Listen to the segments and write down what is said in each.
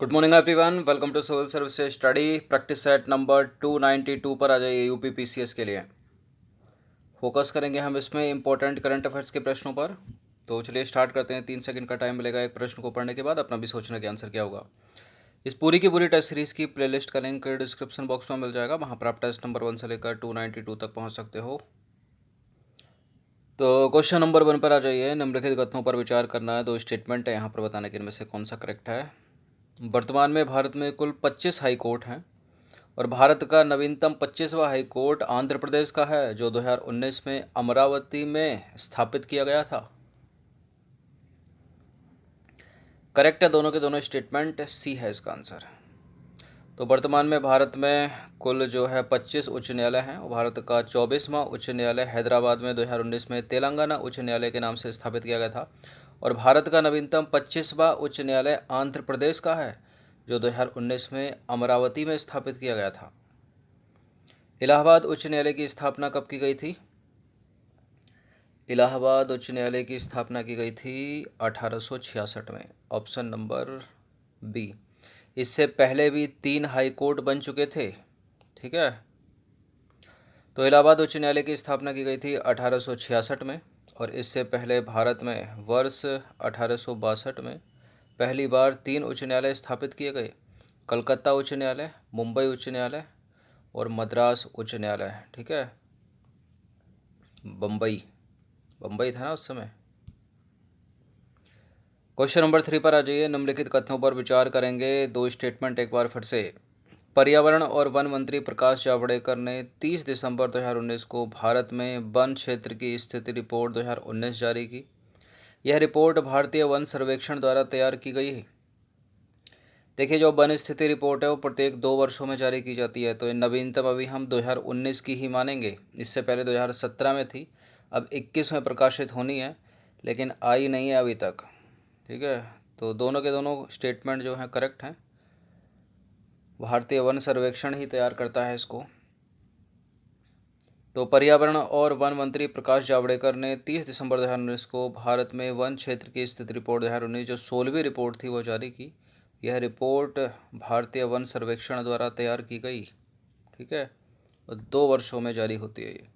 Good morning everyone, welcome to civil services study practice set number 292 पर आ जाइए UP PCS के लिए। Focus करेंगे हम इसमें इंपॉर्टेंट करंट अफेयर्स के प्रश्नों पर। तो चलिए स्टार्ट करते हैं। 3 सेकंड का टाइम मिलेगा एक प्रश्न को पढ़ने के बाद, अपना भी सोचना कि आंसर क्या होगा। इस पूरी की पूरी टेस्ट सीरीज की प्लेलिस्ट का लिंक डिस्क्रिप्शन बॉक्स में मिल जाएगा, वहाँ पर आप टेस्ट नंबर 1 से लेकर 292 तक पहुँच सकते हो। तो क्वेश्चन नंबर 1 पर आ जाइए। निम्नलिखित कथनों पर विचार करना है। 2 स्टेटमेंट है यहाँ पर, बताने के इनमें से कौन सा करेक्ट है। वर्तमान में भारत में कुल 25 हाई कोर्ट हैं और भारत का नवीनतम 25वां हाई कोर्ट आंध्र प्रदेश का है, जो 2019 में अमरावती में स्थापित किया गया था। करेक्ट है दोनों के दोनों स्टेटमेंट, सी है इसका आंसर। तो वर्तमान में भारत में कुल जो है 25 उच्च न्यायालय हैं। भारत का 24वां उच्च न्यायालय हैदराबाद में 2019 में तेलंगाना उच्च न्यायालय के नाम से स्थापित किया गया था। और भारत का नवीनतम 25वां उच्च न्यायालय आंध्र प्रदेश का है, जो 2019 में अमरावती में स्थापित किया गया था। इलाहाबाद उच्च न्यायालय की स्थापना कब की गई थी? इलाहाबाद उच्च न्यायालय की स्थापना की गई थी 1866 में, ऑप्शन नंबर बी। इससे पहले भी 3 हाई कोर्ट बन चुके थे, ठीक है। तो इलाहाबाद उच्च न्यायालय की स्थापना की गई थी 1866 में, और इससे पहले भारत में वर्ष 1862 में पहली बार 3 उच्च न्यायालय स्थापित किए गए। कलकत्ता उच्च न्यायालय, मुंबई उच्च न्यायालय और मद्रास उच्च न्यायालय, ठीक है। बम्बई बम्बई था ना उस समय। क्वेश्चन नंबर 3 पर आ जाइए। निम्नलिखित कथनों पर विचार करेंगे। 2 स्टेटमेंट एक बार फिर से। पर्यावरण और वन मंत्री प्रकाश जावड़ेकर ने 30 दिसंबर 2019 को भारत में वन क्षेत्र की स्थिति रिपोर्ट 2019 जारी की। यह रिपोर्ट भारतीय वन सर्वेक्षण द्वारा तैयार की गई है। देखिए, जो वन स्थिति रिपोर्ट है वो प्रत्येक 2 वर्षों में जारी की जाती है। तो ये नवीनतम अभी हम 2019 की ही मानेंगे। इससे पहले 2017 में थी, अब 21 में प्रकाशित होनी है, लेकिन आई नहीं है अभी तक, ठीक है। तो दोनों के दोनों स्टेटमेंट जो हैं करेक्ट हैं। भारतीय वन सर्वेक्षण ही तैयार करता है इसको। तो पर्यावरण और वन मंत्री प्रकाश जावड़ेकर ने 30 दिसंबर 2019 को भारत में वन क्षेत्र की स्थिति रिपोर्ट 2019, जो 16वीं रिपोर्ट थी, वो जारी की। यह रिपोर्ट भारतीय वन सर्वेक्षण द्वारा तैयार की गई, ठीक है। और 2 वर्षों में जारी होती है ये।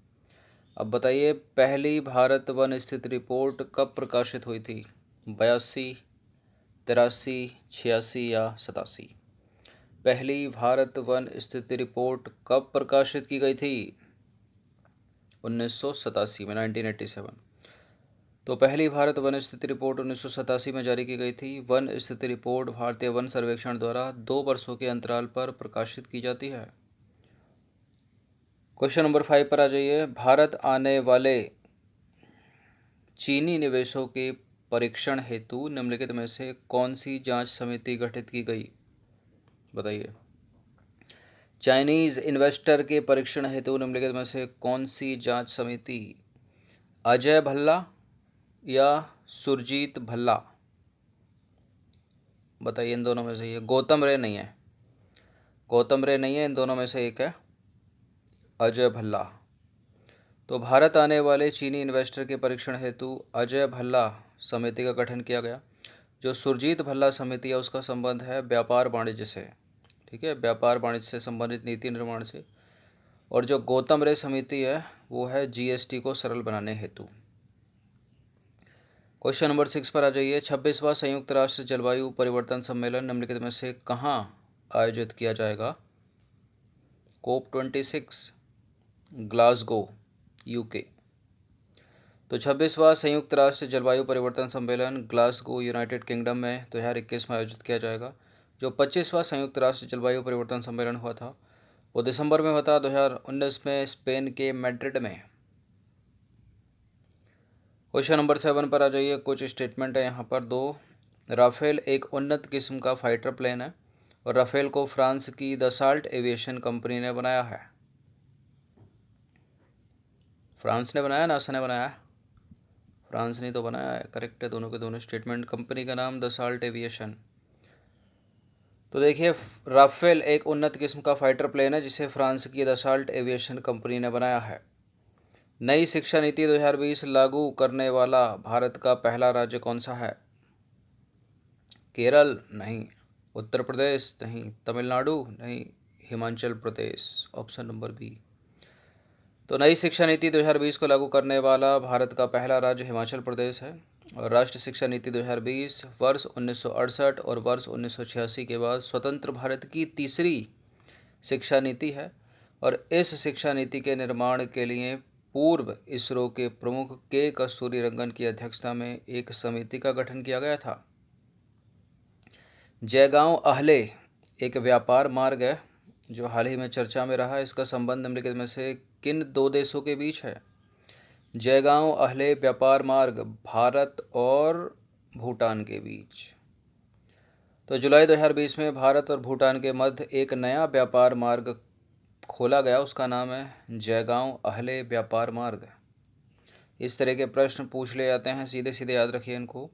अब बताइए, पहली भारत वन स्थिति रिपोर्ट कब प्रकाशित हुई थी? 82, 83, 86 या 87? पहली भारत वन स्थिति रिपोर्ट कब प्रकाशित की गई थी? 1987 में, 1987। तो पहली भारत वन स्थिति रिपोर्ट 1987 में जारी की गई थी। वन स्थिति रिपोर्ट भारतीय वन सर्वेक्षण द्वारा 2 वर्षों के अंतराल पर प्रकाशित की जाती है। क्वेश्चन नंबर 5 पर आ जाइए। भारत आने वाले चीनी निवेशों के परीक्षण हेतु निम्नलिखित में से कौन सी जांच समिति गठित की गई? बताइए। चाइनीज इन्वेस्टर के परीक्षण हेतु निम्नलिखित में से कौन सी जांच समिति? अजय भल्ला या सुरजीत भल्ला? बताइए इन दोनों में से। ये गौतम रे नहीं है, गौतम रे नहीं है, इन दोनों में से एक है अजय भल्ला। तो भारत आने वाले चीनी इन्वेस्टर के परीक्षण हेतु अजय भल्ला समिति का गठन किया गया। जो सुरजीत भल्ला समिति है उसका संबंध है व्यापार वाणिज्य से, ठीक है, व्यापार वाणिज्य से संबंधित नीति निर्माण से। और जो गौतम रे समिति है वो है जीएसटी को सरल बनाने हेतु। क्वेश्चन नंबर 6 पर आ जाइए। 26वां संयुक्त राष्ट्र जलवायु परिवर्तन सम्मेलन निम्नलिखित में से कहाँ आयोजित किया जाएगा? COP26, Glasgow, UK. तो 26वां संयुक्त राष्ट्र जलवायु परिवर्तन सम्मेलन ग्लासगो, यूनाइटेड किंगडम में 2021 में आयोजित किया जाएगा। जो 25वां संयुक्त राष्ट्र जलवायु परिवर्तन सम्मेलन हुआ था वो दिसंबर में हुआ था 2019 में स्पेन के मैड्रिड में। क्वेश्चन नंबर 7 पर आ जाइए। कुछ स्टेटमेंट है यहाँ पर 2। राफेल एक उन्नत किस्म का फाइटर प्लेन है और राफेल को फ्रांस की दसाल्ट एविएशन कंपनी ने बनाया है। फ्रांस ने बनाया, नासा ने बनाया? फ्रांस ने तो बनाया है, करेक्ट है दोनों के दोनों स्टेटमेंट। कंपनी का नाम दसाल्ट एविएशन। तो देखिए, राफेल एक उन्नत किस्म का फाइटर प्लेन है जिसे फ्रांस की दसाल्ट एविएशन कंपनी ने बनाया है। नई शिक्षा नीति 2020 लागू करने वाला भारत का पहला राज्य कौन सा है? केरल नहीं, उत्तर प्रदेश नहीं, तमिलनाडु नहीं, Himachal Pradesh, option number B. तो नई शिक्षा नीति 2020 को लागू करने वाला भारत का पहला राज्य हिमाचल प्रदेश है। और राष्ट्रीय शिक्षा नीति 2020 वर्ष 1968 और वर्ष 1986 के बाद स्वतंत्र भारत की तीसरी शिक्षा नीति है। और इस शिक्षा नीति के निर्माण के लिए पूर्व इसरो के प्रमुख के कस्तूरीरंगन की अध्यक्षता में एक समिति का गठन किया गया था। जयगांव अहले एक व्यापार मार्ग है जो हाल ही में चर्चा में रहा। इसका संबंध निम्नलिखित में से किन दो देशों के बीच है? जयगांव अहले व्यापार मार्ग भारत और भूटान के बीच। तो जुलाई 2020 में भारत और भूटान के मध्य एक नया व्यापार मार्ग खोला गया, उसका नाम है जयगांव अहले व्यापार मार्ग। इस तरह के प्रश्न पूछ ले जाते हैं, सीधे सीधे याद रखिए इनको।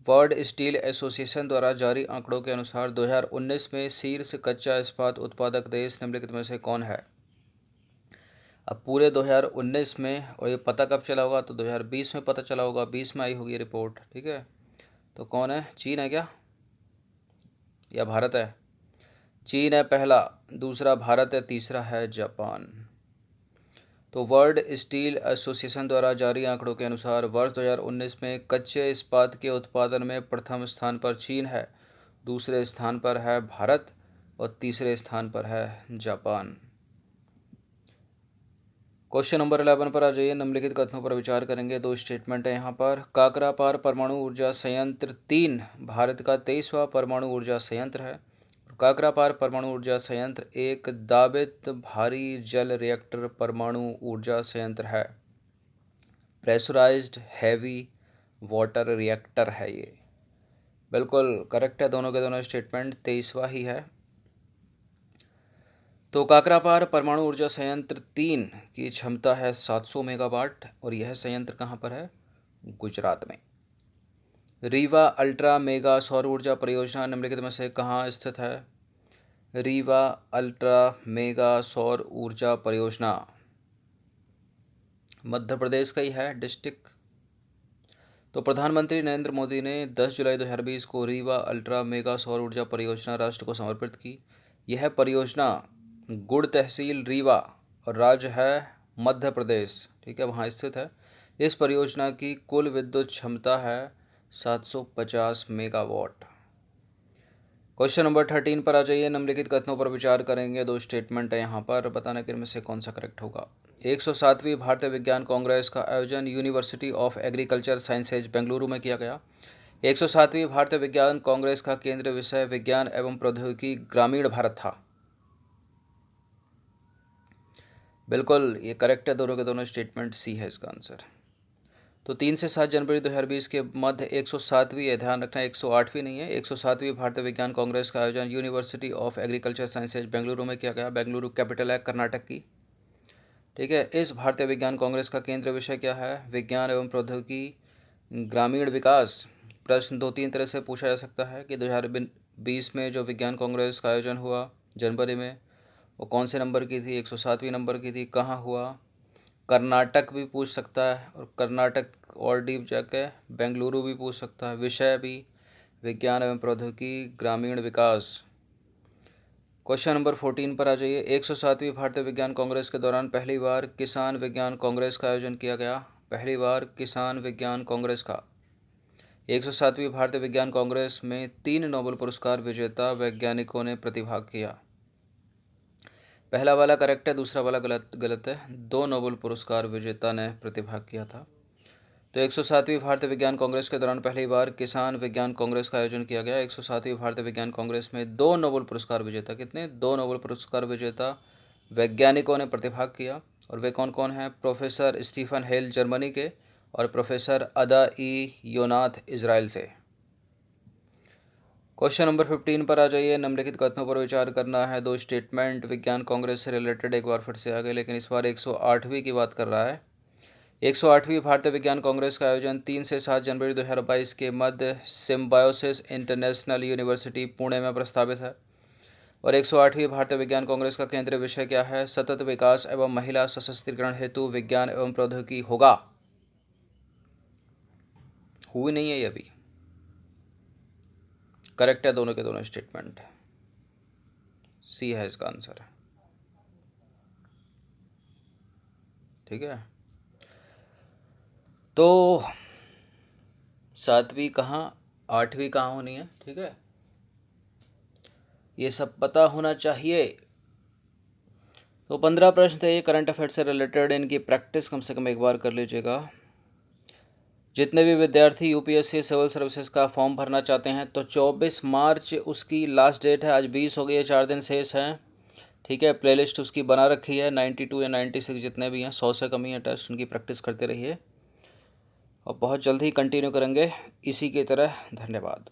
वर्ल्ड स्टील एसोसिएशन द्वारा जारी आंकड़ों के अनुसार 2019 में शीर्ष कच्चा इस्पात उत्पादक देश निम्नलिखित में से कौन है? अब पूरे 2019 में, और ये पता कब चला होगा? तो 2020 में पता चला होगा, 20 में आई होगी रिपोर्ट, ठीक है। तो कौन है? चीन है क्या या भारत है? चीन है पहला, दूसरा भारत है, तीसरा है जापान। तो वर्ल्ड स्टील एसोसिएशन द्वारा जारी आंकड़ों के अनुसार वर्ष 2019 में कच्चे इस्पात के उत्पादन में प्रथम स्थान पर चीन है, दूसरे स्थान पर है भारत और तीसरे स्थान पर है जापान। क्वेश्चन नंबर 11 पर आ जाइए। निम्नलिखित कथनों पर विचार करेंगे। दो स्टेटमेंट है यहाँ पर। काकरापार परमाणु ऊर्जा संयंत्र 3 भारत का 23वां परमाणु ऊर्जा संयंत्र है। काकरापार परमाणु ऊर्जा संयंत्र एक दाबित भारी जल रिएक्टर परमाणु ऊर्जा संयंत्र है। प्रेशराइज्ड हैवी वाटर रिएक्टर है ये। बिल्कुल करेक्ट है, दोनों के दोनों स्टेटमेंट 23वां ही है। तो काकरापार परमाणु ऊर्जा संयंत्र 3 की क्षमता है 700 मेगावाट और यह संयंत्र कहाँ पर है? गुजरात में। रीवा अल्ट्रा मेगा सौर ऊर्जा परियोजना निम्नलिखित में से कहाँ स्थित है? रीवा अल्ट्रा मेगा सौर ऊर्जा परियोजना मध्य प्रदेश का ही है डिस्ट्रिक्ट। तो प्रधानमंत्री नरेंद्र मोदी ने 10 जुलाई 2020 को रीवा अल्ट्रा मेगा सौर ऊर्जा परियोजना राष्ट्र को समर्पित की। यह परियोजना गुड़ तहसील रीवा और राज्य है मध्य प्रदेश, ठीक है, वहाँ स्थित है। इस परियोजना की कुल विद्युत क्षमता है 750 मेगावाट। क्वेश्चन नंबर 13 पर आ जाइए। निम्नलिखित कथनों पर विचार करेंगे। दो स्टेटमेंट है यहाँ पर, बताना कि इनमें से कौन सा करेक्ट होगा। 107वीं भारतीय विज्ञान कांग्रेस का आयोजन university of agriculture sciences Bengaluru में किया गया। 107वीं भारतीय विज्ञान कांग्रेस का केंद्रीय विषय विज्ञान एवं प्रौद्योगिकी ग्रामीण भारत था। बिल्कुल ये करेक्ट है, दोनों के दोनों स्टेटमेंट सी है इसका आंसर। तो 3 से 7 जनवरी 2020 के मध्य 107वीं, ध्यान रखना 108वीं नहीं है, 107वीं भारतीय विज्ञान कांग्रेस का आयोजन university of agriculture sciences Bengaluru में किया गया। बेंगलुरु कैपिटल है कर्नाटक की, ठीक है। इस भारतीय विज्ञान कांग्रेस का केंद्रीय विषय क्या है? विज्ञान एवं प्रौद्योगिकी ग्रामीण विकास। प्रश्न 2-3 तरह से पूछा जा सकता है कि 2020 में जो विज्ञान कांग्रेस का आयोजन हुआ जनवरी में, वो कौन से नंबर की थी? 107वीं नंबर की थी। कहाँ हुआ? कर्नाटक भी पूछ सकता है, और कर्नाटक और डीप जाके बेंगलुरु भी पूछ सकता है। विषय भी विज्ञान एवं प्रौद्योगिकी ग्रामीण विकास। क्वेश्चन नंबर 14 पर आ जाइए। 107वीं भारतीय विज्ञान कांग्रेस के दौरान पहली बार किसान विज्ञान कांग्रेस का आयोजन किया गया। पहली बार किसान विज्ञान कांग्रेस का। 107वीं भारतीय विज्ञान कांग्रेस में 3 नोबेल पुरस्कार विजेता वैज्ञानिकों ने प्रतिभाग किया। पहला वाला करेक्ट है, दूसरा वाला गलत है। 2 नोबेल पुरस्कार विजेता ने प्रतिभाग किया था। तो 107वीं भारतीय विज्ञान कांग्रेस के दौरान पहली बार किसान विज्ञान कांग्रेस का आयोजन किया गया। 107वीं भारतीय विज्ञान कांग्रेस में 2 नोबेल पुरस्कार विजेता, कितने? 2 नोबेल पुरस्कार विजेता वैज्ञानिकों ने प्रतिभाग किया। और वे कौन कौन हैं? प्रोफेसर स्टीफन हेल जर्मनी के और प्रोफेसर अदा ई योनाथ इजराइल से। क्वेश्चन नंबर 15 पर आ जाइए। निम्नलिखित कथनों पर विचार करना है। दो स्टेटमेंट विज्ञान कांग्रेस से रिलेटेड एक बार फिर से आ गए, लेकिन इस बार 108वीं की बात कर रहा है। 108वीं भारतीय विज्ञान कांग्रेस का आयोजन 3 से 7 जनवरी 2022 के मध्य सिम्बायोसिस इंटरनेशनल यूनिवर्सिटी पुणे में प्रस्तावित है। और 108वीं भारतीय विज्ञान कांग्रेस का केंद्रीय विषय क्या है? सतत विकास एवं महिला सशक्तिकरण हेतु विज्ञान एवं प्रौद्योगिकी होगा। हुई नहीं है ये अभी, करेक्ट है दोनों के दोनों स्टेटमेंट। सी है इसका आंसर। ठीक है, तो 7वीं कहाँ 8वीं कहाँ होनी है, ठीक है, ये सब पता होना चाहिए। तो 15 प्रश्न थे ये करंट अफेयर से रिलेटेड, इनकी प्रैक्टिस कम से कम एक बार कर लीजिएगा। जितने भी विद्यार्थी यूपीएससी सिविल सर्विसेज का फॉर्म भरना चाहते हैं तो 24 मार्च उसकी लास्ट डेट है। आज 20 हो गई है, 4 दिन शेष हैं। ठीक है, प्लेलिस्ट उसकी बना रखी है, 92 या 96 जितने भी हैं, 100 से कम ही है टेस्ट, उनकी प्रैक्टिस करते रहिए और बहुत जल्द ही कंटिन्यू करेंगे इसी की तरह। धन्यवाद।